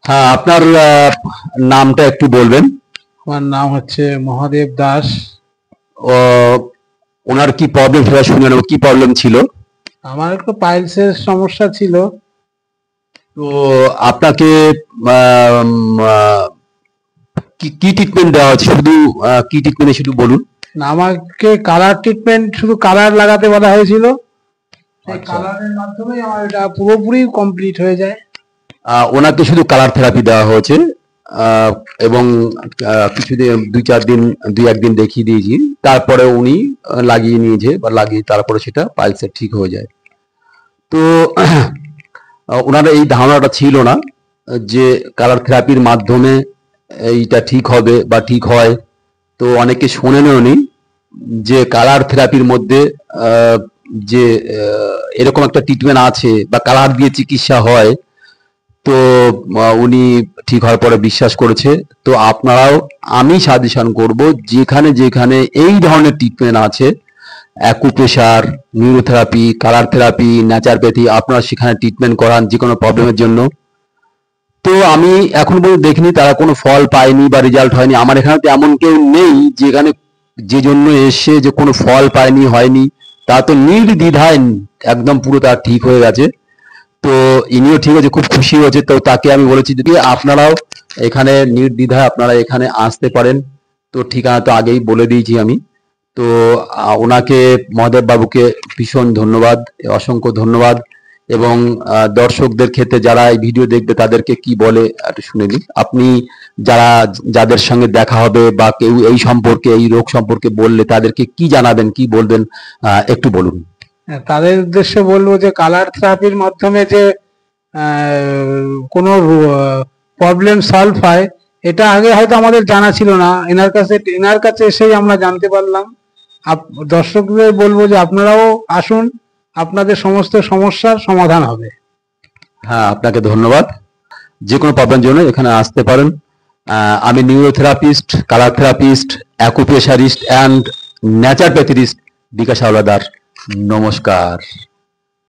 হ্যাঁ, আপনার নামটা একটু বলবেন। আমার নাম হচ্ছে মহাদেব দাস। ও, ওনার কি প্রবলেম সেটা শুনে নেব, কি প্রবলেম ছিল। আমার একটু পাইলসের সমস্যা ছিল। তো আপনাকে আম, আহ, কি কি ট্রিটমেন্ট দেওয়া হচ্ছে, শুধু কি ট্রিটমেন্ট শুধু বলুন। না, আমাকে কালার ট্রিটমেন্ট, শুধু কালার লাগাতে বলা হয়েছিল। সেই আচ্ছা। কালারের মাধ্যমেই আমার এটা পুরোপুরি কমপ্লিট হয়ে যায়। ওনাকে শুধু কালার থেরাপি দেওয়া হয়েছে, আহ, এবং কিছুদিন 2-4 দিন 2-1 দিন দেখিয়ে দিয়েছি, তারপরে উনি লাগিয়ে নিয়েছে বা লাগিয়ে তারপরে সেটা পাইলসে ঠিক হয়ে যায়। তো ওনার এই ধারণাটা ছিল না যে কালার থেরাপির মাধ্যমে এইটা ঠিক হবে বা ঠিক হয়। তো অনেকে শোনেনও নি যে কালার থেরাপির মধ্যে আহ, যে এরকম একটা ট্রিটমেন্ট আছে বা কালার দিয়ে চিকিৎসা হয়। তো উনি ঠিক হওয়ার পরে বিশ্বাস করেছে। তো আপনারাও, আমি সাজেশন করব, যেখানে যেখানে এই ধরনের ট্রিটমেন্ট আছে, অ্যাকুপ্রেশার, নিউরোথেরাপি, কালার থেরাপি, ন্যাচারপ্যাথি, আপনারা সেখানে ট্রিটমেন্ট করান যে কোনো প্রবলেমের জন্য। তো আমি এখন পর্যন্ত দেখিনি তারা কোনো ফল পায়নি বা রেজাল্ট হয়নি। আমার এখানে তো এমন কেউ নেই যেখানে যে জন্য এসে যে কোনো ফল পায়নি, হয়নি। তা তো নির্দ্বিধায় একদম পুরো তার ঠিক হয়ে গেছে। তো ইনিও ঠিক আছে, খুব খুশি হয়েছে। তো তাকে আমি বলেছি যদি আপনারাও এখানে নির্দ্বিধায় আপনারা এখানে আসতে পারেন। তো ঠিকানা তো আগেই বলে দিয়েছি আমি। তো ওনাকে, মহাদেব বাবুকে ভীষণ ধন্যবাদ, অসংখ্য ধন্যবাদ। এবং দর্শকদের ক্ষেত্রে যারা এই ভিডিও দেখবে তাদেরকে কি বলে একটু শুনে নিন। আপনি যারা, যাদের সঙ্গে দেখা হবে বা কেউ এই সম্পর্কে, এই রোগ সম্পর্কে বললে তাদেরকে কি জানাবেন, কি বলবেন, একটু বলুন। তাদের উদ্দেশ্যে বলবো যে কালার থেরাপির মাধ্যমে যে কোনো প্রবলেম সলভ হয়, এটা আগে হয়তো আমাদের জানা ছিল না। এনার কাছে এসেই আমরা জানতে পারলাম। দর্শকদের বলবো যে আপনারাও আসুন, আপনাদের সমস্ত সমস্যার সমাধান হবে। হ্যাঁ, আপনাকে ধন্যবাদ। যে কোনো প্রবলেমের জন্য এখানে আসতে পারেন। আমি নিউরোথেরাপিস্ট, কালার থেরাপিস্ট, অ্যাকুপ্রেশারিস্ট অ্যান্ড ন্যাচারপ্যাথিস্ট বিকাশ হাওলাদার। নমস্কার।